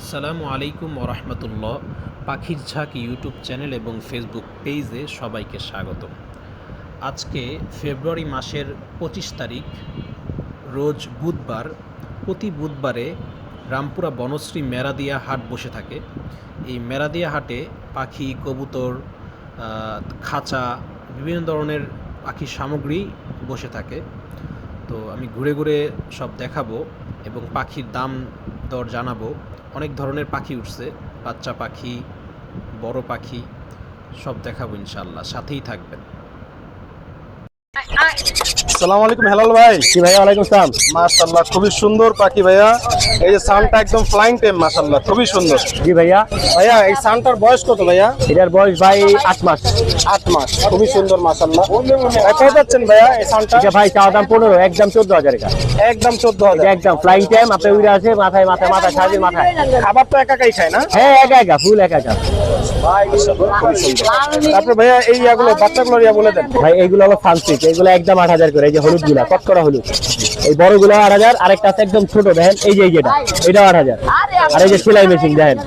আসসালামু আলাইকুম ওরহমতুল্লাহ। পাখির ঝাঁক ইউটিউব চ্যানেল এবং ফেসবুক পেজে সবাইকে স্বাগত। আজকে ফেব্রুয়ারি মাসের 25 তারিখ, রোজ বুধবার। প্রতি বুধবারে রামপুরা বনশ্রী মেরাদিয়া হাট বসে থাকে। এই মেরাদিয়া হাটে পাখি, কবুতর, খাঁচা, বিভিন্ন ধরনের পাখির সামগ্রী বসে থাকে। তো আমি ঘুরে ঘুরে সব দেখাবো এবং পাখির দাম দর জানাবো। অনেক ধরনের পাখি উঠছে, বাচ্চা পাখি, বড় পাখি, সব দেখাবো ইনশাআল্লাহ, সাথেই থাকবেন। আসসালামু আলাইকুম হেলাল ভাই। জি ভাইয়া, ওয়ালাইকুম সালাম। মাশাআল্লাহ, খুবই সুন্দর পাখি ভাইয়া। এই যে সানটা একদম ফ্লাইং টাইম, মাশাআল্লাহ খুবই সুন্দর। জি ভাইয়া। ভাইয়া এই সানটার বয়স কত ভাইয়া? এটার বয়স ভাই 8 মাস। 8 মাস, খুবই সুন্দর মাশাআল্লাহ। কত যাচ্ছেন ভাইয়া এই সানটা? এটা ভাই চাওয়া দাম 15, একদম 14,000 টাকা। একদম 14,000। একদম ফ্লাইং টাইম, আপনি উড়ে আসে মাথায় মাথায় মাথায় সাজির মাথায়। খাবার তো একাই খায় না? হ্যাঁ, একা একা, ফুল একা একা। খুবই সুন্দর। তারপর ভাইয়া এই ইয়াগুলো বাচ্চাগুলো বলে দেন ভাই এইগুলো হলো ফান্সিক, এইগুলো একদম 8,000 করে। এই যে হলুদ গুলা, কটকরা হলুদ, এই বড়গুলো 8,000। আরেকটা আছে একদম ছোট, দেখেন এই যে যেটা, এটাও 8,000। আর এই যে সেলাই মেশিন দেখেন,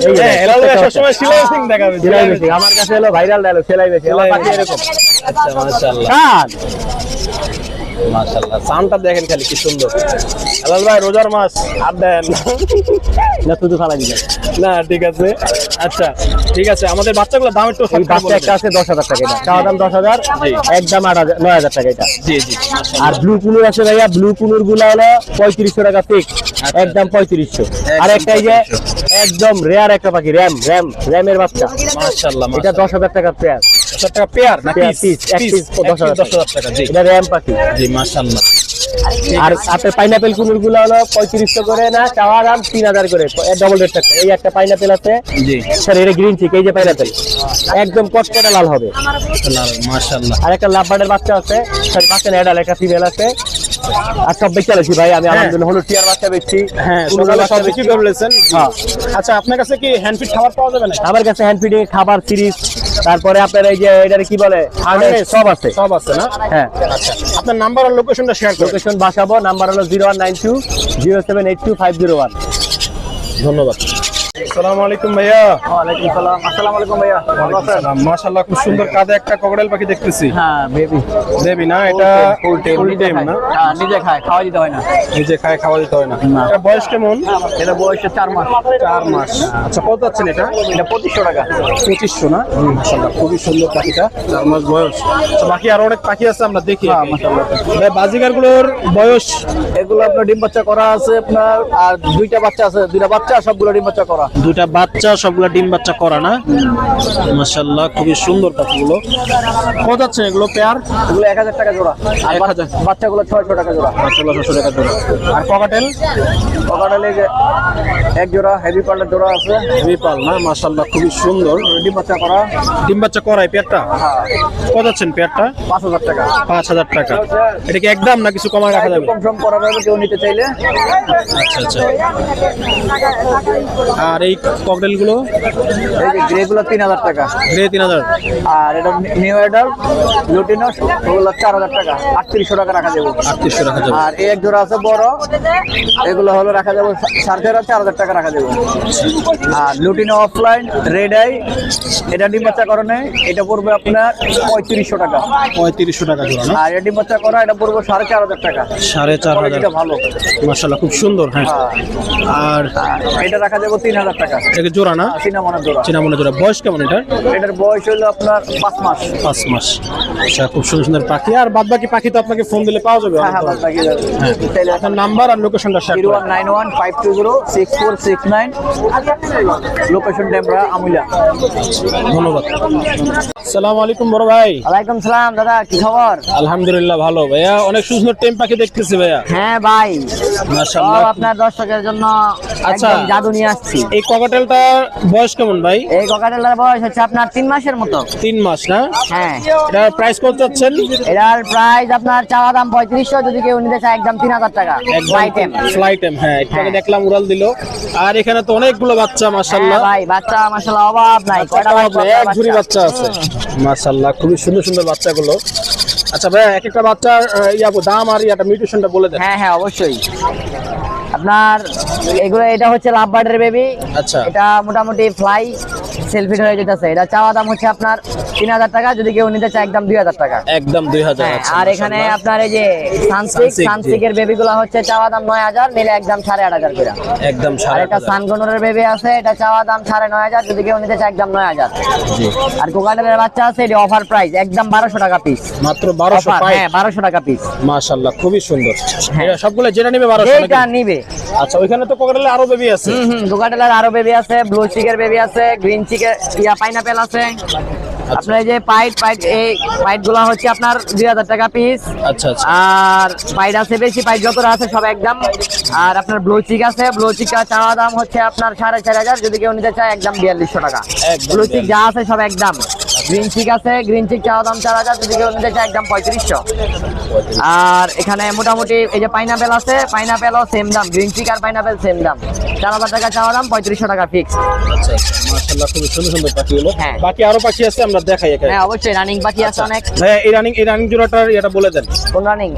এই যে হেলাল ভাই সবসময় সেলাই মেশিন দেখাবে। সেলাই মেশিন আমার কাছে হলো ভাইরাল ডায়লগ, সেলাই মেশিন। আমার পাখি এরকম। আচ্ছা মাশাআল্লাহ, সান মাশাআল্লাহ সানটা দেখেন খালি কি সুন্দর। হেলাল ভাই রোজার মাস আর দেন না, শুধু ফালাই দিবেন না? ঠিক আছে, আচ্ছা ঠিক আছে। আমাদের বাচ্চাগুলোর দাম একটু এই বাচ্চা একটা আছে 10,000 টাকা, এটা চাওয়া দাম 10,000, একদম 9,000 টাকা এটা। জি জি। আর ব্লু কুনুর আছে ভাইয়া, ব্লু কুনুর গুলা হলো 3500 টাকা ফিক্স, একদম 3500। আর একটা এই যে একদম রেয়ার একটা পাখি, র্যামের বাচ্চা, মাশাআল্লাহ এটা 10,000 টাকা পেয়ার। 10,000 টাকা পেয়ার না পেয়ার পিস, এক পিস 10,000 টাকা। জি এটা র্যাম পাখি। জি মাশাআল্লাহ। আর আপনার পাইনাপেল কুনুর গুলো হলো 3500 করে, না চাওয়া দাম 3,000 করে, ডবল রেট টাকা। এই একটা পাইনাপেল আছে, জি স্যার এটা গ্রিন চিক, এই যে পাইনাপেল একদম কটকটা লাল হবে। মাশাআল্লাহ। আর একটা লাভবার্ডের বাচ্চা আছে, সরি বাচ্চা না, একটা ফিমেল আছে। আর সব বেচে আছি ভাই আমি, আলহামদুলিল্লাহ। হলুদ টিয়ার বাচ্চা বেচছি, হ্যাঁ কুনুরের বাচ্চা সব বেচছি। বিক্রি করলেছেন। হ্যাঁ। আচ্ছা আপনার কাছে কি হ্যান্ড ফিড খাবার পাওয়া যাবে না? আমার কাছে হ্যান্ড ফিডিং খাবার সিরিজ, তারপরে আপনার এই যে এটার কি বলে হার্নেস, সব আছে। সব আছে না? হ্যাঁ। আচ্ছা আপনার নাম্বার আর লোকেশনটা শেয়ার করুন। লোকেশন বাসাবো, নাম্বার হলো 0192 0782 501। ধন্যবাদ। আসসালামু আলাইকুম ভাইয়া। ওয়ালাইকুম সালাম। আসসালামু আলাইকুম ভাইয়া, ভালো আছেন? মাশাআল্লাহ, খুব সুন্দর কাঁধে একটা ককটেল পাখি দেখতেছি। হ্যাঁ বেবি। দেবী না? এটা ফুল টাইম না? হ্যাঁ, নিজে খায়, খাওয়া দিতে হয় না। নিজে খায়, খাওয়া দিতে হয় না। এটা বয়স কেমন? এটা বয়স 4 মাস। 4 মাস। আচ্ছা কত যাচ্ছেন এটা? এটা 2500 টাকা। 2500 না? মাশাআল্লাহ, খুবই সুন্দর পাখিটা, 4 মাস বয়স। আচ্ছা বাকি আরো অনেক পাখি আছে, আমরা দেখি। হ্যাঁ মাশাআল্লাহ। ভাই বাজিগারগুলোর বয়স? এগুলো আপনার ডিম বাচ্চা করা আছে আপনার, আর দুইটা বাচ্চা আছে, দুইটা বাচ্চা, সবগুলো ডিম বাচ্চা করা। দুইটা বাচ্চা, সবগুলা ডিম বাচ্চা করা না? মাশাআল্লাহ, খুবই সুন্দর পাখিগুলো। কত যাচ্ছে এগুলো পেয়ার? এগুলো 1000 টাকা জোড়া, আর 1000। বাচ্চাগুলো 600 টাকা জোড়া। মাশাআল্লাহ, 600 টাকা জোড়া। আর ককাটেল? ওখানে যে এক জোড়া হেভি পার্লের জোড়া আছে, হেভি পাল না? মাশাআল্লাহ, খুবই সুন্দর। ডিম বাচ্চা করা। ডিম বাচ্চা করায় পেয়ারটা? হ্যাঁ, কত যাচ্ছেন পেয়ারটা? 5000 টাকা। 5000 টাকা। এটা কি একদম না কিছু কমায় রাখা যাবে? কম সম করা যাবে কেউ নিতে চাইলে। আচ্ছা আচ্ছা। আর এই ককটেল গুলো? এই যে গ্রেগুলো 3000 টাকা, গ্রে 3000। আর এটা নিউ এডাল লুটিনো, ওগুলো 4000 টাকা, 3800 টাকা রাখা যাবে। 3800 রাখা যাবে। আর এই এক জোড়া আছে বড়, এগুলো হলো রাখা যাবে 4,500 টাকা রাখা যাবে। আর লুটিনো অফলাইন রেড আই, এটা ডিম বাচ্চা করণে, এটা পড়বে আপনার 3500 টাকা। 3500 টাকা জোড়া না? আর এটা ডিম বাচ্চা করা, এটা পড়বে 4,500 টাকা। 4500। এটা ভালো। মাশাআল্লাহ, খুব সুন্দর। হ্যাঁ। আর এটা রাখা যাবে 3000 টাকা। এটা জোড়া না? সিনামনের জোড়া। চিনামনে জোড়া। বয়স কেমন এটা? এটার বয়স হলো আপনার 5 মাস। 5 মাস। আচ্ছা, খুব সুন্দর সুন্দর পাখি। আর বাদ বাকি পাখি তো আপনাকে ফোন দিলে পাওয়া যাবে? হ্যাঁ হ্যাঁ, বাদ বাকি যাবে। তাহলে আপনার নাম্বার আর লোকেশনটা শেয়ার করুন। 019152064669, লোকেশন ডেমরা আমুলা। ধন্যবাদ। আসসালামু আলাইকুম বড় ভাই। ওয়ালাইকুম সালাম দাদা, কি খবর? আলহামদুলিল্লাহ ভালো ভাইয়া। অনেক সুন্দর টেম পাখি দেখতেছি ভাইয়া। হ্যাঁ ভাই, মাশাআল্লাহ। আপনার দর্শকের জন্য আচ্ছা, একদম জাদু নিয়ে আসছি। এই ককাটেলটা বয়স কেমন ভাই? এই ককাটেলের বয়স হচ্ছে আপনার 3 মাসের মতো। 3 মাস না? হ্যাঁ। এটার প্রাইস কত চাচ্ছেন? এটার প্রাইস আপনার চাওয়া দাম 3500, যদি কেউ নিতে চায় একদম 3000 টাকা। Item flight time. হ্যাঁ, একটু আগে দেখলাম উড়াল দিল। আর এখানে তো অনেকগুলো বাচ্চা, মাশাআল্লাহ। ভাই বাচ্চা মাশাআল্লাহ অভাব নাই, কয়টা এক ঝুড়ি বাচ্চা আছে, মাশাআল্লাহ, খুবই সুন্দর সুন্দর বাচ্চাগুলো। আচ্ছা ভাই, এক একটা বাচ্চার দাম আর মিউটেশনটা বলে দেন। হ্যাঁ হ্যাঁ অবশ্যই। আপনার এগুলো, এটা হচ্ছে লাভ বার্ডের বেবি। আচ্ছা। এটা মোটামুটি ফ্লাই সেলফিট হয়ে যেতেছে। এটা চাওয়া দাম হচ্ছে আপনার 3000 টাকা, যদি কেউ নিতে চায় একদম 2000 টাকা। একদম 2000। হ্যাঁ, আচ্ছা, আর এখানে মাশাআল্লাহ। আপনার এই যে সানসিক, জি। সানসিকের বেবিগুলো হচ্ছে চাওয়া দাম 9000, নিলে একদম 8500 করে। একদম আর একটা 8500। সানগনরের বেবি আছে, এটা চাওয়া দাম 9500, যদি কেউ নিতে চায় একদম 9000। জি। আর কোকাটেলের বাচ্চা আছে, এটা অফার প্রাইস একদম 1200 টাকা পিস। মাত্র 1200 অফার, পাই। হ্যাঁ 1200 টাকা পিস। মাশাআল্লাহ, খুবই সুন্দর। হ্যাঁ। এটা সবগুলো যেটা নিবে 1200 যেটা নাকি? নিবে। আচ্ছা, ওইখানে তো কোকাটেলের আরো বেবি আছে। কোকাটেলের আরো বেবি আছে, ব্লু চিকের বেবি আছে, গ্রিন চিকের পাইনাপেল আছে। আপনার এই যে পাইট এই পাইট গুলা হচ্ছে আপনার 2000 টাকা পিস। আচ্ছা আচ্ছা। আর পাইট আছে বেশি, পাইট যতটা আছে সব একদম। আর আপনার ব্লু চিক আছে, ব্লু চিকটা চাওয়া দাম হচ্ছে আপনার 4500, যদি কেউ নিতে চায় একদম 4200 টাকা। একদম ব্লু চিক যা আছে সব একদম। গ্রিন চিক আছে, গ্রিন চিক চাওয়া দাম 4000, যদি কেউ নিতে চায় একদম 3500। আর এখানে মোটামুটি এই যে পাইনাপেল আছে, পাইনাপেলও সেম দাম, গ্রিন চিক আর পাইনাপেল সেম দাম। 4000 টাকা চাওয়া দাম, 3500 টাকা ফিক্স। আচ্ছা আচ্ছা, মাশাআল্লাহ, খুবই সুন্দর সুন্দর পাখিগুলো। হ্যাঁ। বাকি আরো পাখি আছে, আমরা দেখাই এখানে। হ্যাঁ অবশ্যই, রানিং পাখি আছে অনেক। হ্যাঁ, এই রানিং জোড়াটার এটা বলে দেন। কোন রানিং?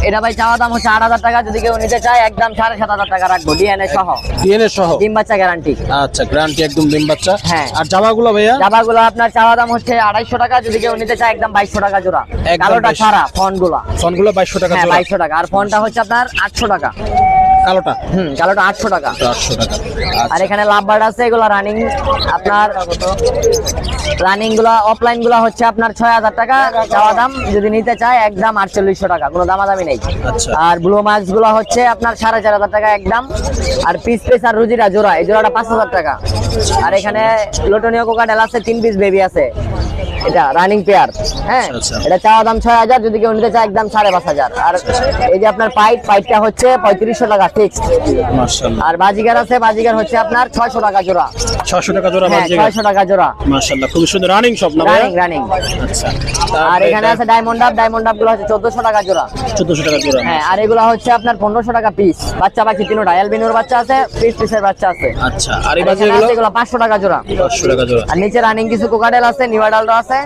এটা ভাই চাওয়া দাম হচ্ছে 8000 টাকা, যদি কেউ নিতে চায় একদম 7500 টাকা রাখবো, ডিএনএ সহ। ডিএনএ সহ? ডিম বাচ্চা গ্যারান্টি। আচ্ছা, গ্যারান্টি একদম ডিম বাচ্চা। হ্যাঁ। আর জামাগুলো ভাইয়া? জামাগুলো আপনার চাওয়া দাম হচ্ছে 250 টাকা, যদি কেউ নিতে চায় একদম 2200 টাকা জোড়া। একদম কালোটা 2200 ছাড়া ফোনগুলো। ফোনগুলো 2200 টাকা হ্যাঁ জোড়া? 2200 টাকা। আর ফোনটা হচ্ছে আপনার 800 টাকা। কালোটা? কালোটা 800 টাকা। 800 টাকা। আর এখানে লাভ বার্ড আছে, এগুলো রানিং। আপনার রানিং গুলা, অফলাইন গুলা হচ্ছে আপনার 6000 টাকা চাওয়া দাম, যদি নিতে চায় একদম 4800 টাকা, কোনো দামাদামি নেই। আচ্ছা। আর ব্লু মাস্ক গুলা হচ্ছে আপনার 4500 টাকা একদম। আর পিস আর রুজিরা জোড়া, এই জোড়াটা 5000 টাকা। আর এখানে লোটনীয় কোকাটেল আছে, 3 পিস বেবি আছে, এটা রানিং পেয়ার। হ্যাঁ, আচ্ছা। এটা চাওয়া দাম 6000, যদি কেউ নিতে চায় একদম 5500। আর এই যে আপনার পাইটটা হচ্ছে 3500 টাকা ফিক্সড। মাশাআল্লাহ। আর বাজিগার আছে, বাজিগার হচ্ছে আপনার 600 টাকা জোড়া। 600 টাকা জোড়া হ্যাঁ, বাজিগার? 600 টাকা জোড়া। মাশাআল্লাহ, খুব সুন্দর রানিং সব না ভাইয়া? রানিং। আচ্ছা। আর এখানে আছে ডায়মন্ড আপ গুলো হচ্ছে 1400 টাকা জোড়া। 1400 টাকা জোড়া? হ্যাঁ, আর এগুলো হচ্ছে আপনার 1500 টাকা পিস। বাচ্চা পাখি তিনটা, অ্যালবিনোর বাচ্চা আছে, পিসের বাচ্চা আছে। আচ্ছা। আর এই আর এখানে বাজিগুলো? আছে এগুলো 500 টাকা জোড়া। 500 টাকা জোড়া। আর নিচে রানিং কিছু কোকাটেল আছে, নিউডালটা আছে।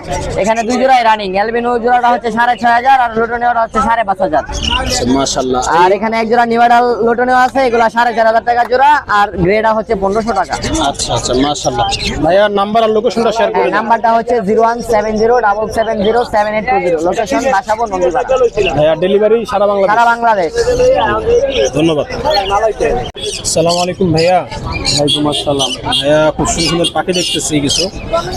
এখানে দুই জোড়াই রানিং। অ্যালবিনো জোড়াটা হচ্ছে 6500, আর লোটনীয়টা হচ্ছে 5500। আচ্ছা, মাশাআল্লাহ। আর এখানে এক জোড়া নিউডাল লোটনীয় আছে, এগুলো 4500 টাকা জোড়া। আর গ্রেডা হচ্ছে 1500 টাকা। আচ্ছা আচ্ছা, মাশাআল্লাহ। ভাইয়া নাম্বার আর লোকেশনটা শেয়ার করে দিন। নাম্বারটা হচ্ছে 01707070820। লোকেশন বাসাবো নন্দীপাড়া। ভাইয়া ডেলিভারি সারা বাংলাদেশ? সারা বাংলাদেশ। ধন্যবাদ। আসসালামু আলাইকুম ভাইয়া। ওয়ালাইকুম আসসালাম। ভাইয়া, খুব সুন্দর সুন্দর পাখি দেখতেছি কিছু।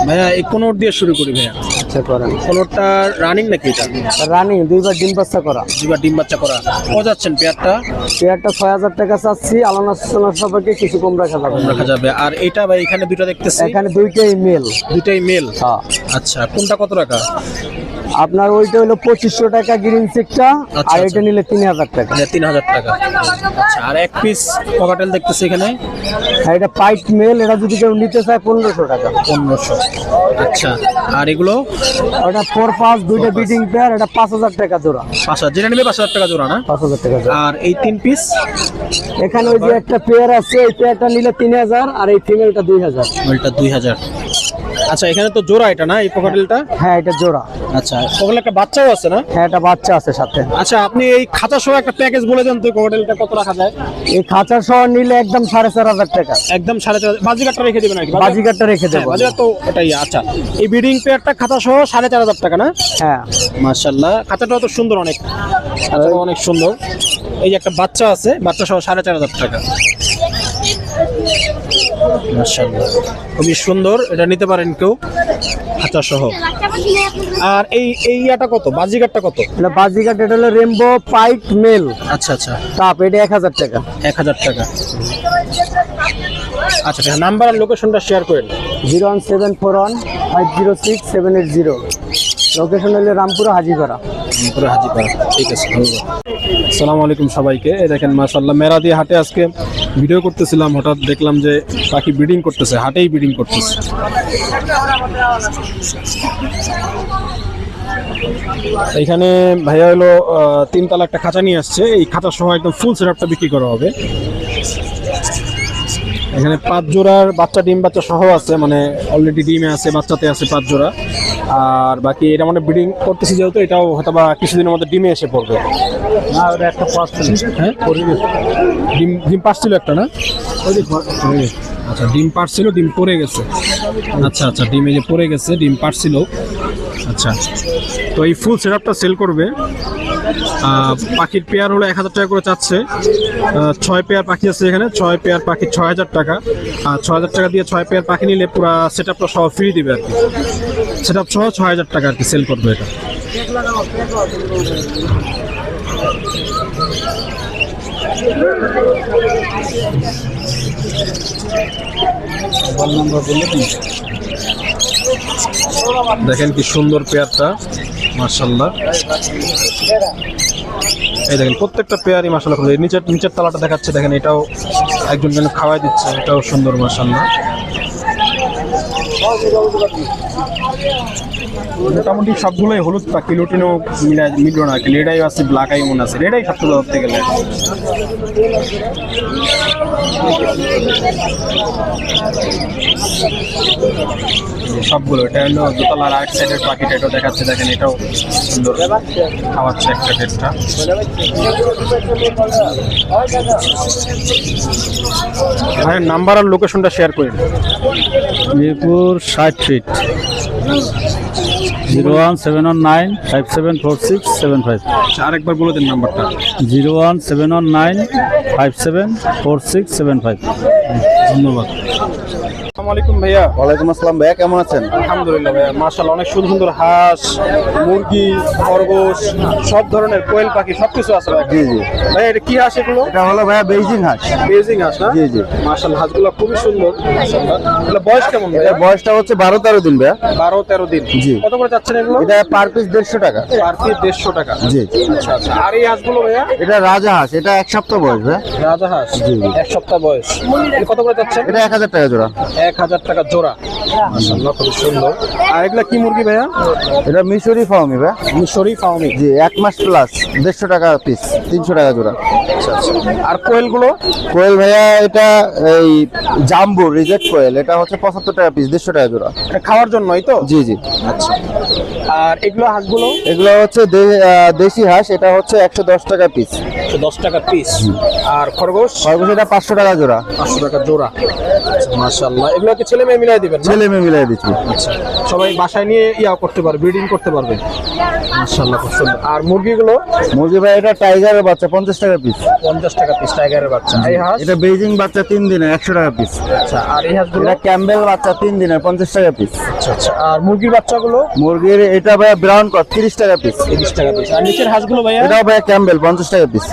ভাইয়া, এই কোনোর দিয়ে শুরু করি ভাইয়া। আচ্ছা করেন। কোনোরটা রানিং নাকি এটা? রানিং, 2বার ডিম বাচ্চা করা। দুইবার ডিম বাচ্চা করা। কত যাচ্ছেন পেয়ারটা? পেয়ারটা 6000 টাকা চাচ্ছি, আলোচনা সাপেক্ষে কিছু কম রাখা যাবে। রাখা যাবে। আর এটা ভাই, এখানে দুইটা দেখতেছি। এখানে দুইটাই মেল। দুইটাই মেল? হ্যাঁ। আচ্ছা, কোনটা কত টাকা? আপনার ওইটা হলো 2500 টাকা গ্রিন চিকটা, আচ্ছা, আর আচ্ছা। এটা নিলে 3000 টাকা। 3000 টাকা। আচ্ছা, আর এক পিস ককাটেল দেখতেছি এখানে? আর এটা পাইট মেল, এটা যদি কেউ নিতে চায় 1500 টাকা। 1500। আচ্ছা, আর এগুলো? ওটা 4-5 দুইটা বিডিং পেয়ার, এটা 5000 টাকা জোড়া। 5000, যেটা নেবে 5000 টাকা জোড়া না? 5000 টাকা জোড়া। আর এই 3 পিস? এখানে ওই যে একটা পেয়ার আছে, এই পেয়ারটা নিলে 3000, আর এই ফিমেলটা 2000। ওইটা 2000। আচ্ছা, এখানে তো জোড়া এটা না, এই ককাটেলটা? হ্যাঁ, এটা জোড়া। আচ্ছা, ককাটেল একটা বাচ্চাও আছে না? হ্যাঁ, এটা বাচ্চা আছে সাথে। আচ্ছা, আপনি এই খাঁচা সহ একটা প্যাকেজ বলে দেন তো, ককাটেলটা কত রাখা যায়? এই খাঁচা সহ নিলে একদম 4500 টাকা। একদম 4500। বাজিকারটা রেখে দেবেন নাকি? বাজিকারটা রেখে দেবো। বাজিকার তো এটাই। আচ্ছা, এই ব্রিডিং পেয়ারটা খাঁচা সহ 4500 টাকা না? হ্যাঁ। মাশাআল্লাহ, খাঁচাটাও তো সুন্দর অনেক। খাঁচাটাও অনেক সুন্দর। এই যে একটা বাচ্চা আছে, বাচ্চা সহ 4500 টাকা। মাশাআল্লাহ, খুবই সুন্দর। এটা নিতে পারেন কেউ, খাঁচা সহ। আর এই ইয়াটা কত? বাজিকারটা কত? এটা বাজিকার, এটা হলো রেমবো পাইট মেল আচ্ছা আচ্ছা, কাপ, এটা 1000 টাকা। 1000 টাকা। আচ্ছা, নাম্বার আর লোকেশনটা শেয়ার করেন। 01741506780। লোকেশন হলো রামপুরা হাজিপাড়া। পুরো হাজিপাড়া। ঠিক আছে, ধন্যবাদ। আসসালামু আলাইকুম সবাইকে। এই দেখেন মাশাআল্লাহ, মেরাদি হাটে আজকে ভিডিও করতেছিলাম, হঠাৎ দেখলাম যে পাখি ব্রিডিং করতেছে, হাটেই ব্রিডিং করতেছে। এখানে ভাইয়া হলো 3 তলা একটা খাঁচা নিয়ে আসছে। এই খাঁচার সহ একদম ফুল সেটআপটা বিক্রি করা হবে। এখানে 5 জোড়ার বাচ্চা ডিম বাচ্চা সহ আছে, মানে অলরেডি ডিমে আছে, বাচ্চাতে আছে 5 জোড়া। আর বাকি এটা মানে ব্রিডিং করতেছি যেহেতু, এটাও হয়তো বা কিছুদিনের মধ্যে ডিমে এসে পড়বে। না ওটা একটা পার্সেল হ্যাঁ ডিম পারছিল একটা না? আচ্ছা ডিম পারছিল, ডিম পড়ে গেছে। আচ্ছা আচ্ছা ডিম এই যে পড়ে গেছে, ডিম পারছিল। আচ্ছা তো এই ফুল সেটআপটা সেল করবে। পাখির পেয়ার হলো 1000 টাকা করে চাচ্ছে। 6 পেয়ার পাখি আছে এখানে, 6 পেয়ার পাখি 6000 টাকা। আর 6000 টাকা দিয়ে 6 পেয়ার পাখি নিলে পুরো সেটআপটা সহ ফ্রি দিবে আর কি। সেটআপ সহ 6000 টাকা আর কি সেল করবে এটা। দেখেন কি সুন্দর পেয়ারটা, মাশাআল্লাহ। এই দেখেন প্রত্যেকটা পেয়ারই মাশাআল্লাহ। নিচের তলাটা দেখাচ্ছে, দেখেন এটাও একজন যেন খাওয়াই দিচ্ছে, এটাও সুন্দর মাশাআল্লাহ। মোটামুটি সবগুলোই হলুদ পাখি, লুটিনো মিলল না আর কি। রেডাই আছে, ব্ল্যাক আই মনে আছে, রেডাই সবগুলো ধরতে গেলে। সবগুলো এটা হলো দোতলার রাইট সাইডের পাখিটা, এটাও দেখাচ্ছে, দেখেন এটাও সুন্দর খাওয়াচ্ছে একটা ডেটটা। ভাই নাম্বার আর লোকেশনটা শেয়ার করেন। মিরপুর 60 ফিট 01719574675 আরেকবার বলে দেন নাম্বারটা। 01719574675। ধন্যবাদ। আসসালামু আলাইকুম ভাইয়া। ওয়ালাইকুম আসসালাম ভাইয়া, কেমন আছেন? আলহামদুলিল্লাহ ভাইয়া, মাশাআল্লাহ অনেক সুন্দর সুন্দর হাঁস, মুরগি, খরগোশ, সব ধরনের কোয়েল পাখি সবকিছু আছে ভাই। জি জি, ভাই এটা কি হাঁস এগুলো? এটা হলো ভাইয়া বেইজিং হাঁস। বেজিং হাঁস না? জি জি, মাশাআল্লাহ হাঁসগুলো খুবই সুন্দর মাশাআল্লাহ। এগুলো বয়স কেমন ভাইয়া? এটা বয়সটা হচ্ছে 12-13 দিন ভাইয়া। 12-13 দিন। জি। কত করে যাচ্ছেন এগুলো? এটা পার পিস 150 টাকা। পার পিস 150 টাকা। জি। আচ্ছা আচ্ছা। আর এই হাঁসগুলো ভাইয়া? এটা রাজা হাঁস, এটা 1 সপ্তাহ বয়স ভাইয়া। রাজা হাঁস। জি, জি। 1 সপ্তাহ বয়স। এটা কত করে যাচ্ছেন? এটা 1000 টাকা জোড়া। 1000 টাকা জোড়া। মাশাআল্লাহ খুব সুন্দর। আর এগুলা কি মুরগি ভাইয়া? এটা মিশরি ফার্মি ভাইয়া। মিশরি ফার্মি। জি, 1 মাস প্লাস, 150 টাকা পিস, 300 টাকা জোড়া। আর কোয়েলগুলো? কোয়েল ভাইয়া এটা এই জাম্বো রিজেক্ট কোয়েল, এটা হচ্ছে 75 টাকা পিস, 150 টাকা জোড়া। এটা খাওয়ার জন্যই তো? জি জি। আচ্ছা। আর এগুলো হাঁসগুলো? এগুলো হচ্ছে দেশি হাঁস, এটা হচ্ছে 110 টাকা পিস। 10 টাকা পিস। আর খরগোশ? খরগোশ এটা 500 টাকা জোড়া। 500 টাকা জোড়া। মাশাআল্লাহ। এগুলো কি ছেলে মেয়ে মিলাই দিবেন না? ছেলে মেয়ে মিলাই দিচ্ছি। আচ্ছা। সবাই বাসায় নিয়ে করতে পারবে, ব্রিডিং করতে পারবে। মাশাআল্লাহ খুব সুন্দর। আর মুরগিগুলো? মুরগি ভাই এটা টাইগারের বাচ্চা 50 টাকা পিস। 50 টাকা পিস টাইগারের বাচ্চা। এই হাঁস? এটা বেইজিং বাচ্চা 3 দিনের 100 টাকা পিস। আচ্ছা। আর এই হাঁসগুলো? এটা ক্যাম্বেল বাচ্চা 3 দিনের 50 টাকা পিস। আচ্ছা আচ্ছা। আর মুরগির বাচ্চাগুলো? মুরগির এটা ভাই ব্রাউন কট 30 টাকা পিস। 30 টাকা পিস। আর নিচের হাঁসগুলো ভাইয়া? এটাও ভাই ক্যাম্বেল 50 টাকা পিস।